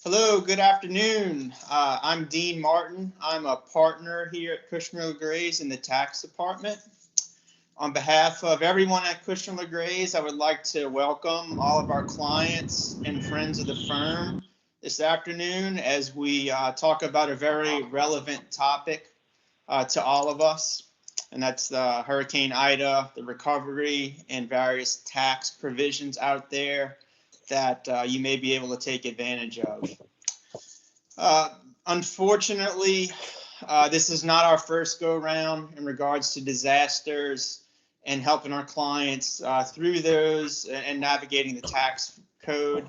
Hello, good afternoon. I'm Dean Martin. I'm a partner here at Kushner LeGrace in the tax department. On behalf of everyone at Kushner LeGrace, I would like to welcome all of our clients and friends of the firm this afternoon as we talk about a very relevant topic to all of us, and that's the Hurricane Ida, the recovery, and various tax provisions out there that you may be able to take advantage of. Uh, Unfortunately, this is not our first go round in regards to disasters and helping our clients through those and navigating the tax code.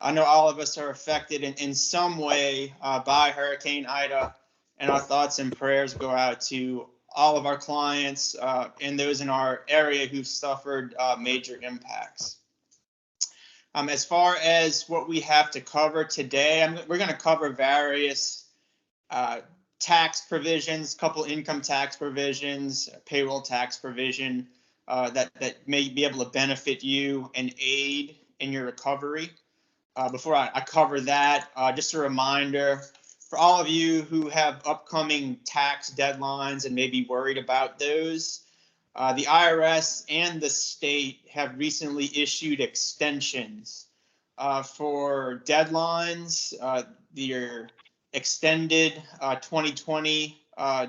I know all of us are affected in some way by Hurricane Ida, and our thoughts and prayers go out to all of our clients and those in our area who've suffered major impacts. As far as what we have to cover today, we're going to cover various uh, tax provisions, couple income tax provisions, payroll tax provision that may be able to benefit you and aid in your recovery. Before I cover that, just a reminder for all of you who have upcoming tax deadlines and may be worried about those. The IRS and the state have recently issued extensions for deadlines. Your extended 2020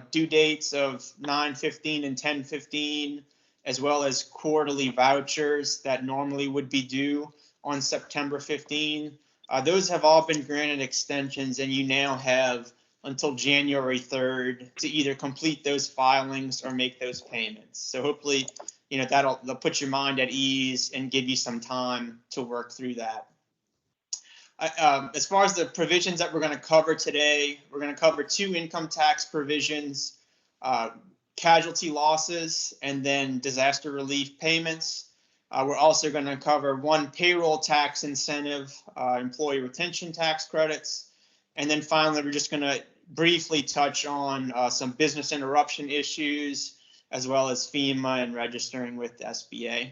due dates of 9/15 and 10/15, as well as quarterly vouchers that normally would be due on September 15. Those have all been granted extensions, and you now have until January 3rd to either complete those filings or make those payments. So hopefully, that'll put your mind at ease and give you some time to work through that. As far as the provisions that we're going to cover today, we're going to cover two income tax provisions, casualty losses, and then disaster relief payments. We're also going to cover one payroll tax incentive, employee retention tax credits. And then finally, we're just going to briefly touch on some business interruption issues, as well as FEMA and registering with the SBA.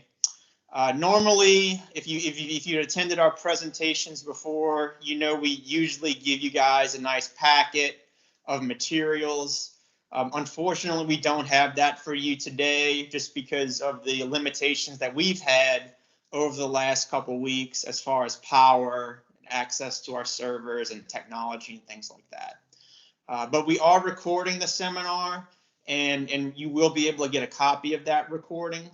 Normally, if you attended our presentations before, we usually give you guys a nice packet of materials. Unfortunately, we don't have that for you today just because of the limitations that we've had over the last couple weeks as far as power, access to our servers, and technology and things like that. But we are recording the seminar, and you will be able to get a copy of that recording.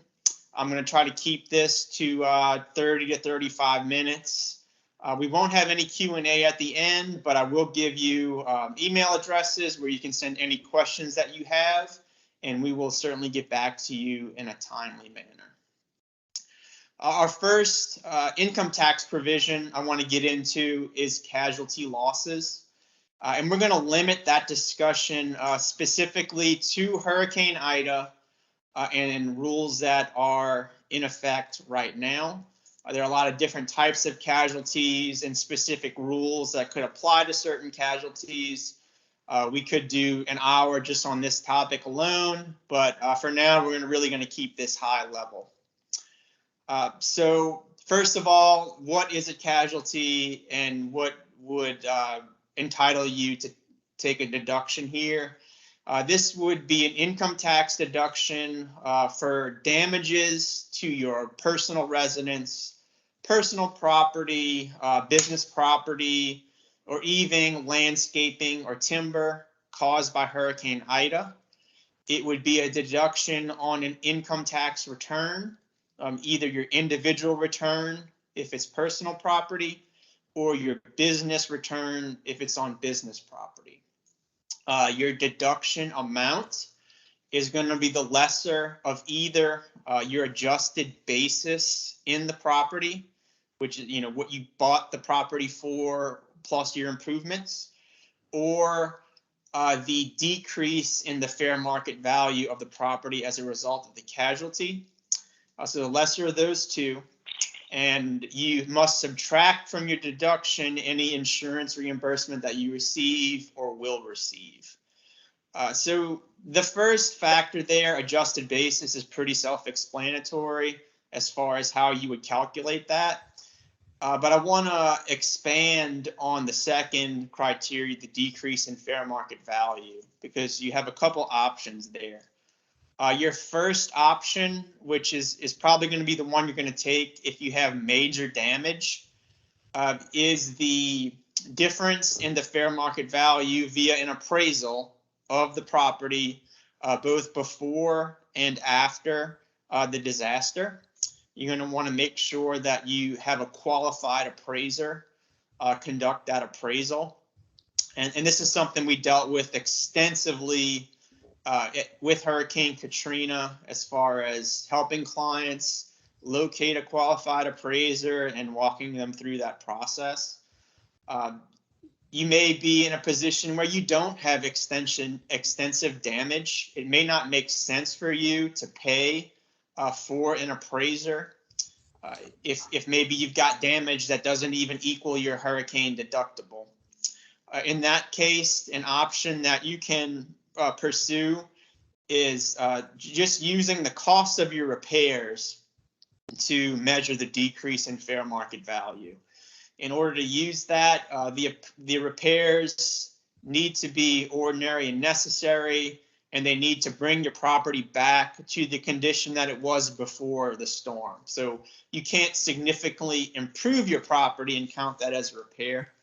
I'm going to try to keep this to 30 to 35 minutes. We won't have any Q&A at the end, but I will give you email addresses where you can send any questions that you have, and we will certainly get back to you in a timely manner. Our first income tax provision I want to get into is casualty losses. And we're going to limit that discussion specifically to Hurricane Ida and rules that are in effect right now. There are a lot of different types of casualties and specific rules that could apply to certain casualties. We could do an hour just on this topic alone, but for now, we're really going to keep this high level. So first of all, what is a casualty and what would entitle you to take a deduction here? This would be an income tax deduction for damages to your personal residence, personal property, business property, or even landscaping or timber caused by Hurricane Ida. It would be a deduction on an income tax return, either your individual return if it's personal property, or your business return if it's on business property. Your deduction amount is going to be the lesser of either your adjusted basis in the property, which is what you bought the property for plus your improvements, or the decrease in the fair market value of the property as a result of the casualty. So the lesser of those two, and you must subtract from your deduction any insurance reimbursement that you receive or will receive. So the first factor there, adjusted basis, is pretty self-explanatory as far as how you would calculate that. But I want to expand on the second criteria, the decrease in fair market value, because you have a couple options there. Your first option, which is probably going to be the one you're going to take if you have major damage, is the difference in the fair market value via an appraisal of the property, both before and after the disaster. You're going to want to make sure that you have a qualified appraiser conduct that appraisal. And this is something we dealt with extensively with Hurricane Katrina, as far as helping clients locate a qualified appraiser and walking them through that process. You may be in a position where you don't have extensive damage. It may not make sense for you to pay for an appraiser if maybe you've got damage that doesn't even equal your hurricane deductible. In that case, an option that you can pursue is just using the cost of your repairs to measure the decrease in fair market value. In order to use that, the repairs need to be ordinary and necessary, and they need to bring your property back to the condition that it was before the storm. So you can't significantly improve your property and count that as a repair.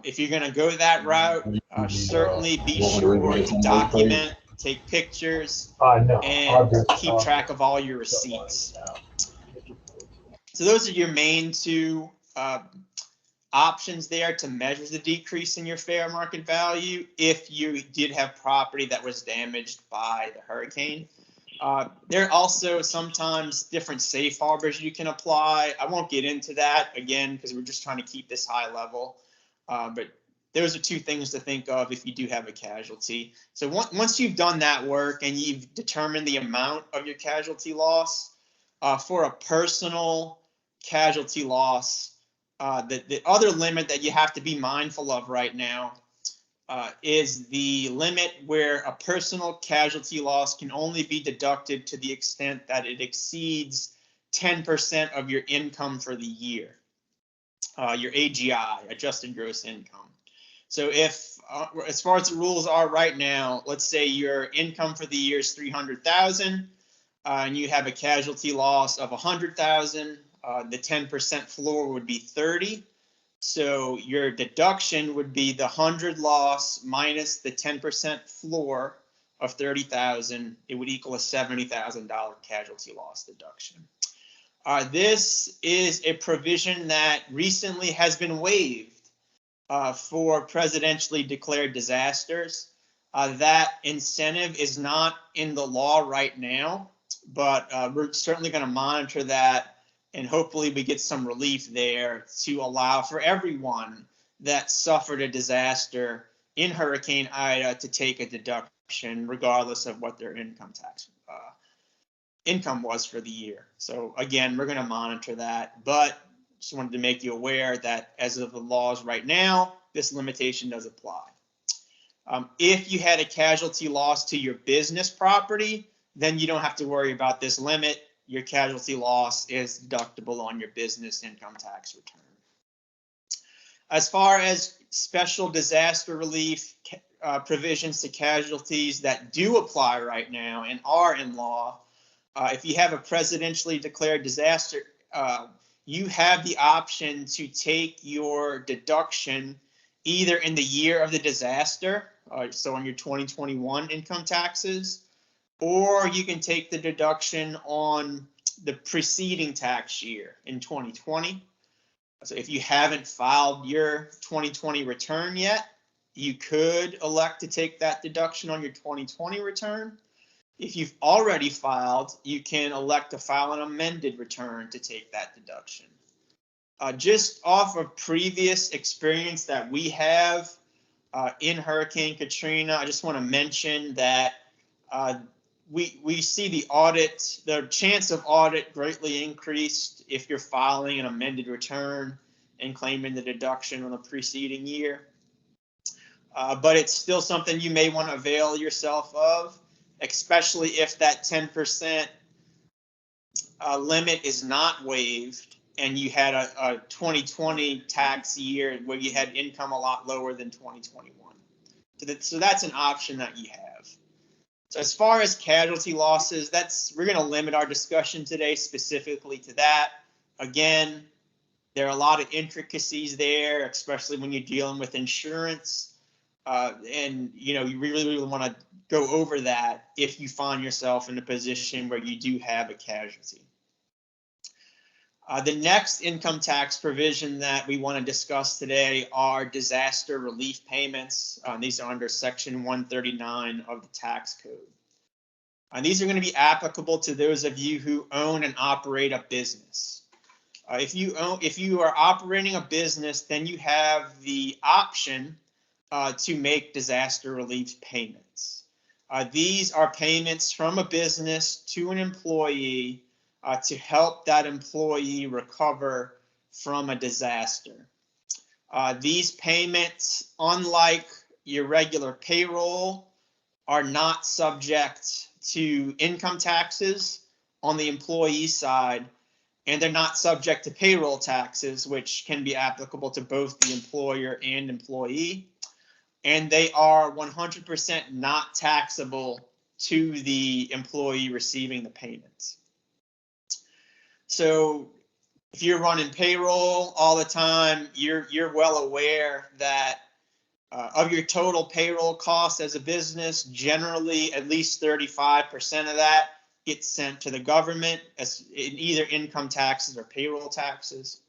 If you're going to go that route, certainly be sure to document, take pictures, and keep track of all your receipts. So those are your main two options there to measure the decrease in your fair market value if you did have property that was damaged by the hurricane. There are also sometimes different safe harbors you can apply. I won't get into that again because we're just trying to keep this high level. But those are two things to think of if you do have a casualty. So once you've done that work and you've determined the amount of your casualty loss, for a personal casualty loss, the other limit that you have to be mindful of right now is the limit where a personal casualty loss can only be deducted to the extent that it exceeds 10% of your income for the year. Your AGI, adjusted gross income. So if, as far as the rules are right now, let's say your income for the year is 300,000, and you have a casualty loss of 100,000, the 10% floor would be 30. So your deduction would be the 100 loss minus the 10% floor of 30,000. It would equal a $70,000 casualty loss deduction. This is a provision that recently has been waived for presidentially declared disasters. That incentive is not in the law right now, but we're certainly going to monitor that, and hopefully we get some relief there to allow for everyone that suffered a disaster in Hurricane Ida to take a deduction regardless of what their income was for the year. So again, we're going to monitor that, but just wanted to make you aware that as of the laws right now, this limitation does apply. If you had a casualty loss to your business property, then you don't have to worry about this limit. Your casualty loss is deductible on your business income tax return. As far as special disaster relief provisions to casualties that do apply right now and are in law, if you have a presidentially declared disaster, you have the option to take your deduction either in the year of the disaster, so on your 2021 income taxes, or you can take the deduction on the preceding tax year in 2020. So if you haven't filed your 2020 return yet, you could elect to take that deduction on your 2020 return. If you've already filed, you can elect to file an amended return to take that deduction. Just off of previous experience that we have in Hurricane Katrina, I just want to mention that we see the chance of audit greatly increased if you're filing an amended return and claiming the deduction on the preceding year. But it's still something you may want to avail yourself of, especially if that 10% limit is not waived and you had a 2020 tax year where you had income a lot lower than 2021. So that's an option that you have. So as far as casualty losses, we're going to limit our discussion today specifically to that. Again, there are a lot of intricacies there, especially when you're dealing with insurance. And you really want to go over that if you find yourself in a position where you do have a casualty. The next income tax provision that we want to discuss today are disaster relief payments. These are under Section 139 of the tax code. These are going to be applicable to those of you who own and operate a business. If you are operating a business, then you have the option to make disaster relief payments. These are payments from a business to an employee to help that employee recover from a disaster. These payments, unlike your regular payroll, are not subject to income taxes on the employee side, and they're not subject to payroll taxes, which can be applicable to both the employer and employee. And they are 100% not taxable to the employee receiving the payments. So if you're running payroll all the time, you're well aware that of your total payroll costs as a business, generally at least 35% of that gets sent to the government as in either income taxes or payroll taxes.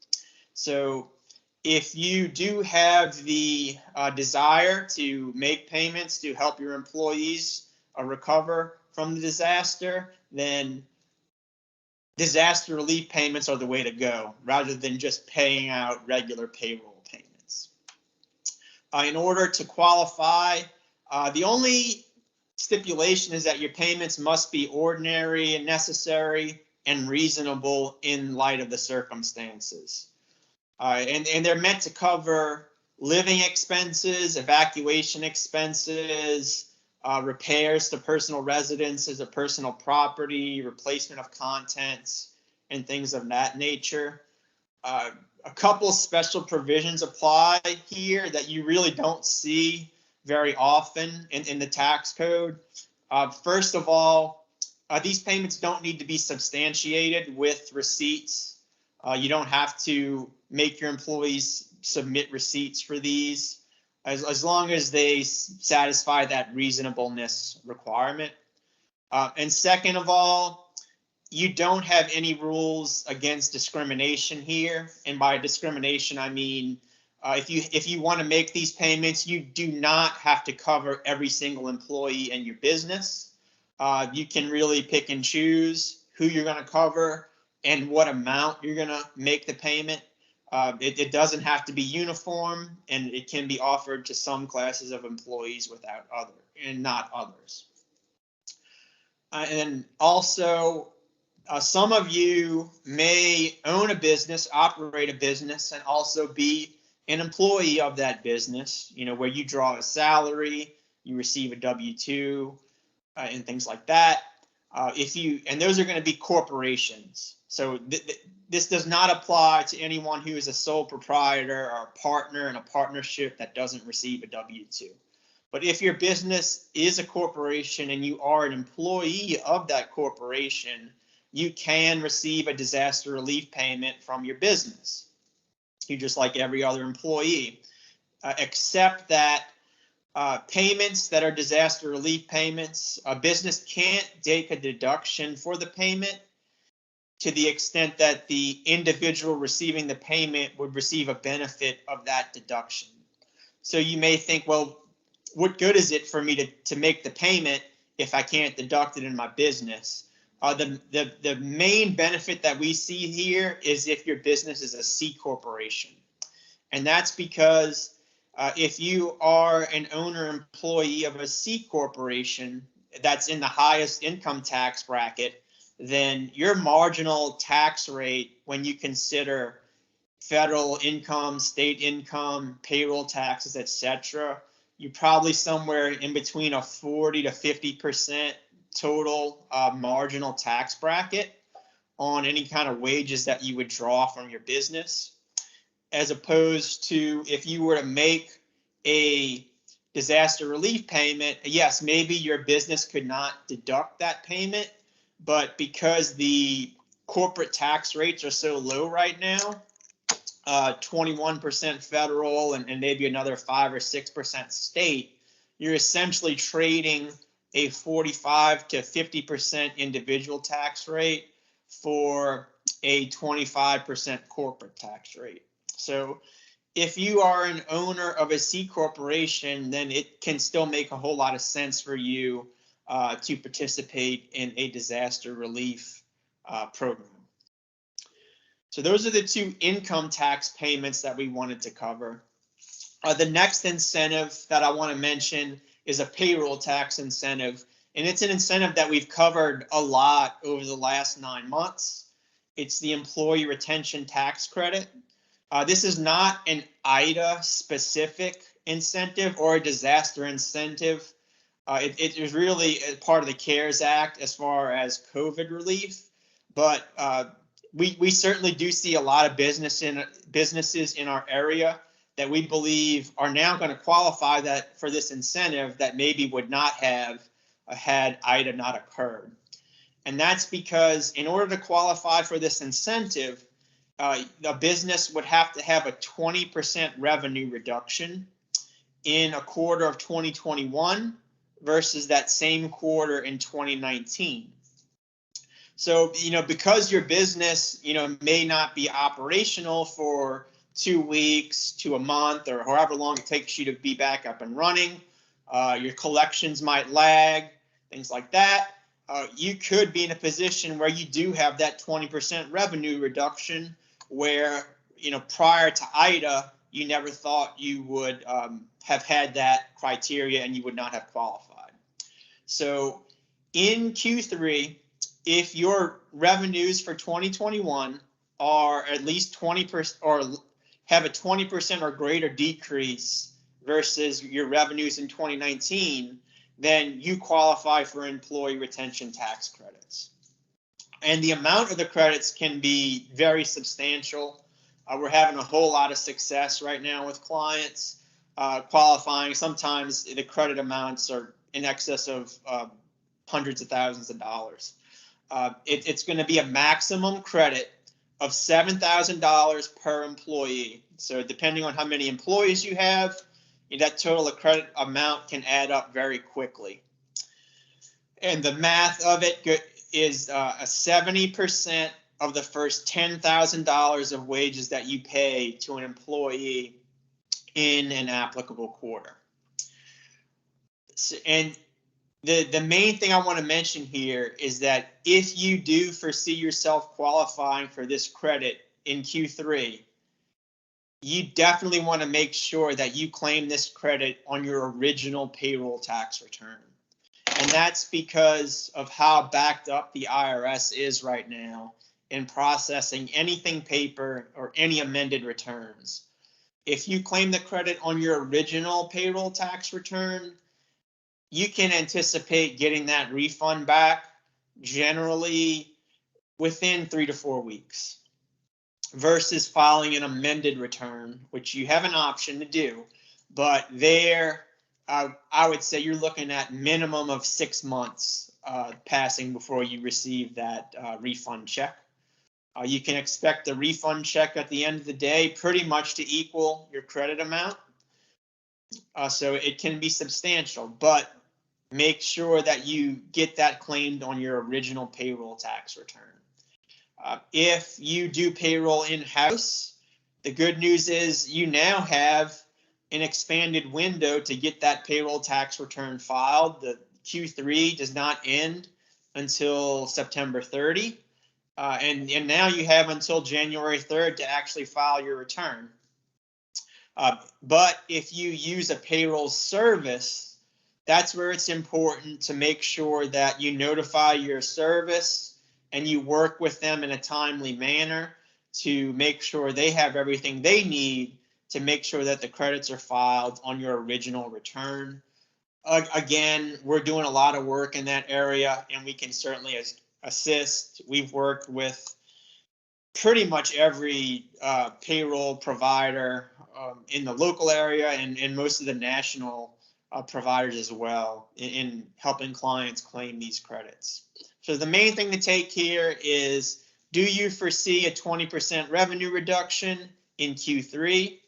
So if you do have the desire to make payments to help your employees recover from the disaster, then disaster relief payments are the way to go, rather than just paying out regular payroll payments. In order to qualify, the only stipulation is that your payments must be ordinary and necessary and reasonable in light of the circumstances. And they're meant to cover living expenses, evacuation expenses, repairs to personal residences or personal property, replacement of contents, and things of that nature. A couple special provisions apply here that you really don't see very often in the tax code. First of all, these payments don't need to be substantiated with receipts. You don't have to make your employees submit receipts for these, as long as they satisfy that reasonableness requirement. And second of all, you don't have any rules against discrimination here. And by discrimination, I mean, if you want to make these payments, you do not have to cover every single employee in your business. You can really pick and choose who you're going to cover and what amount you're going to make the payment. It doesn't have to be uniform, and it can be offered to some classes of employees without other and not others. And also, some of you may own a business, operate a business, and also be an employee of that business, where you draw a salary, you receive a W-2, and things like that. And those are going to be corporations. So this does not apply to anyone who is a sole proprietor or a partner in a partnership that doesn't receive a W-2. But if your business is a corporation and you are an employee of that corporation, you can receive a disaster relief payment from your business. You're just like every other employee, except that payments that are disaster relief payments, a business can't take a deduction for the payment to the extent that the individual receiving the payment would receive a benefit of that deduction. So you may think, well, what good is it for me to make the payment if I can't deduct it in my business? The main benefit that we see here is if your business is a C corporation. And that's because if you are an owner employee of a C corporation that's in the highest income tax bracket, then your marginal tax rate, when you consider federal income, state income, payroll taxes, etc., you're probably somewhere in between a 40 to 50% total marginal tax bracket. on any kind of wages that you would draw from your business, as opposed to if you were to make a disaster relief payment. Yes, maybe your business could not deduct that payment, but because the corporate tax rates are so low right now, 21% federal and maybe another 5 or 6% state, you're essentially trading a 45 to 50% individual tax rate for a 25% corporate tax rate. So if you are an owner of a C corporation, then it can still make a whole lot of sense for you to participate in a disaster relief program. So those are the two income tax payments that we wanted to cover. The next incentive that I want to mention is a payroll tax incentive, and it's an incentive that we've covered a lot over the last 9 months. It's the employee retention tax credit. This is not an IDA specific incentive or a disaster incentive. It is really part of the CARES Act as far as COVID relief, but we certainly do see a lot of businesses in our area that we believe are now going to qualify that for this incentive that maybe would not have had IDA not occurred. And that's because in order to qualify for this incentive, the business would have to have a 20% revenue reduction in a quarter of 2021 versus that same quarter in 2019. So, because your business, may not be operational for 2 weeks to a month or however long it takes you to be back up and running, your collections might lag, things like that. You could be in a position where you do have that 20% revenue reduction where, prior to IDA, you never thought you would have had that criteria and you would not have qualified. So in Q3, if your revenues for 2021 are at least 20% or have a 20% or greater decrease versus your revenues in 2019, then you qualify for employee retention tax credits. And the amount of the credits can be very substantial. We're having a whole lot of success right now with clients qualifying. Sometimes the credit amounts are in excess of hundreds of thousands of dollars. It's going to be a maximum credit of $7,000 per employee. So depending on how many employees you have, that total credit amount can add up very quickly. And the math of it is a 70% of the first $10,000 of wages that you pay to an employee in an applicable quarter. And the main thing I want to mention here is that if you do foresee yourself qualifying for this credit in Q3, you definitely want to make sure that you claim this credit on your original payroll tax return. And that's because of how backed up the IRS is right now in processing anything paper or any amended returns. If you claim the credit on your original payroll tax return, you can anticipate getting that refund back generally within 3 to 4 weeks versus filing an amended return, which you have an option to do. But there, I would say you're looking at minimum of 6 months passing before you receive that refund check. You can expect the refund check at the end of the day pretty much to equal your credit amount. So it can be substantial, but make sure that you get that claimed on your original payroll tax return. If you do payroll in-house, the good news is you now have an expanded window to get that payroll tax return filed. The Q3 does not end until September 30. And now you have until January 3rd to actually file your return. But if you use a payroll service, that's where it's important to make sure that you notify your service and you work with them in a timely manner to make sure they have everything they need to make sure that the credits are filed on your original return. Again, we're doing a lot of work in that area, and we can certainly assist. We've worked with pretty much every payroll provider in the local area and most of the national providers as well in helping clients claim these credits. So the main thing to take here is, do you foresee a 20% revenue reduction in Q3?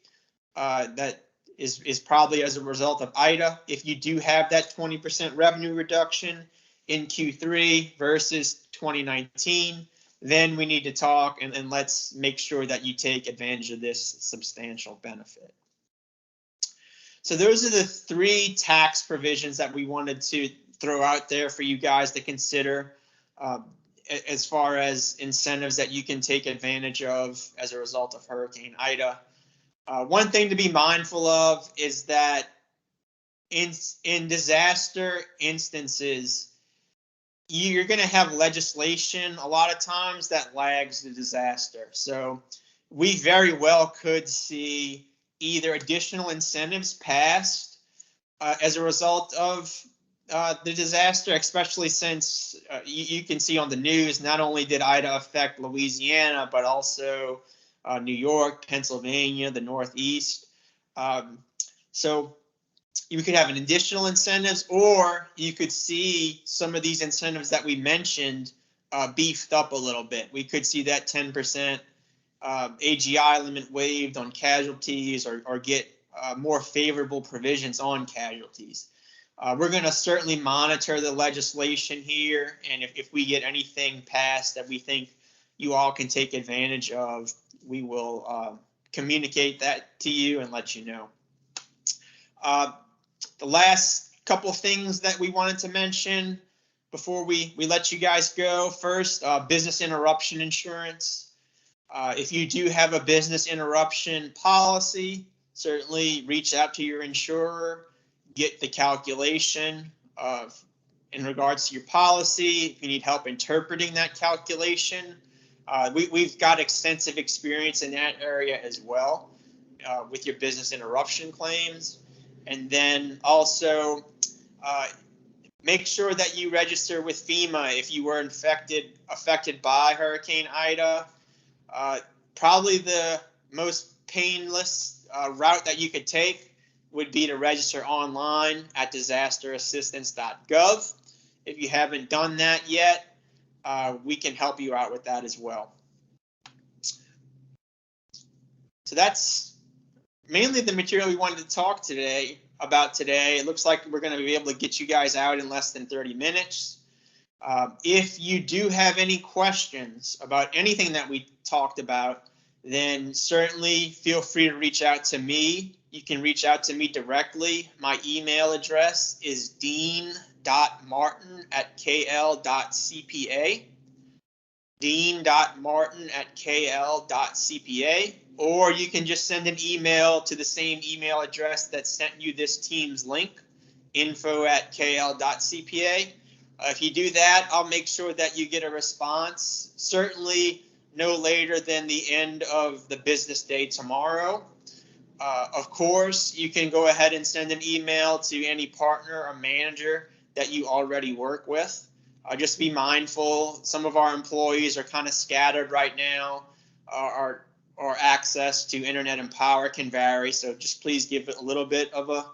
That is probably as a result of IDA. If you do have that 20% revenue reduction in Q3 versus 2019, then we need to talk and let's make sure that you take advantage of this substantial benefit. So those are the 3 tax provisions that we wanted to throw out there for you guys to consider as far as incentives that you can take advantage of as a result of Hurricane Ida. One thing to be mindful of is that in disaster instances, you're going to have legislation a lot of times that lags the disaster. So we very well could see either additional incentives passed as a result of the disaster, especially since you can see on the news, not only did Ida affect Louisiana, but also New York, Pennsylvania, the Northeast. So you could have an additional incentives, or you could see some of these incentives that we mentioned beefed up a little bit. We could see that 10% AGI limit waived on casualties, or get more favorable provisions on casualties. We're going to certainly monitor the legislation here, and if we get anything passed that we think you all can take advantage of, we will communicate that to you and let you know. The last couple things that we wanted to mention before we let you guys go. First, business interruption insurance. If you do have a business interruption policy, certainly reach out to your insurer, get the calculation in regards to your policy. If you need help interpreting that calculation, we've got extensive experience in that area as well with your business interruption claims. And then also make sure that you register with FEMA if you were affected by Hurricane Ida. Probably the most painless route that you could take would be to register online at disasterassistance.gov. If you haven't done that yet, we can help you out with that as well. So that's mainly the material we wanted to talk about today. It looks like we're going to be able to get you guys out in less than 30 minutes. If you do have any questions about anything that we talked about, then certainly feel free to reach out to me. You can reach out to me directly. My email address is dean.martin@kl.cpa. dean.martin@kl.cpa, or you can just send an email to the same email address that sent you this Teams link, info@kl.cpa. If you do that, I'll make sure that you get a response, certainly no later than the end of the business day tomorrow. Of course, you can go ahead and send an email to any partner or manager that you already work with. Just be mindful, some of our employees are kind of scattered right now. Our access to internet and power can vary, so just please give it a little bit of a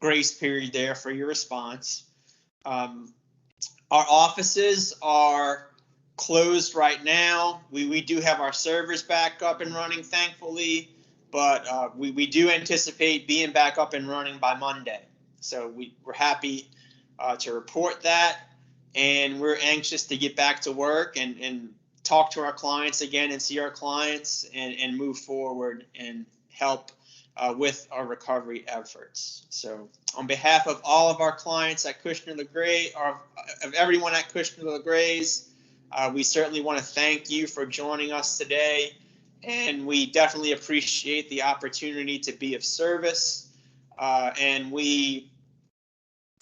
grace period there for your response. Our offices are closed right now. We do have our servers back up and running, thankfully, but we do anticipate being back up and running by Monday. So we're happy to report that. And we're anxious to get back to work and talk to our clients again and see our clients and move forward and help with our recovery efforts. So on behalf of all of our clients at Kushner LeGray, or of everyone at Kushner LeGrays, we certainly want to thank you for joining us today. And we definitely appreciate the opportunity to be of service. And we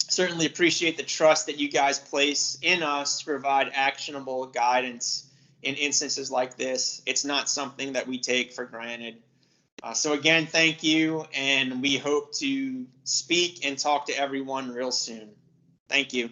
certainly appreciate the trust that you guys place in us to provide actionable guidance in instances like this. It's not something that we take for granted. So again, thank you, and we hope to speak and talk to everyone real soon. Thank you.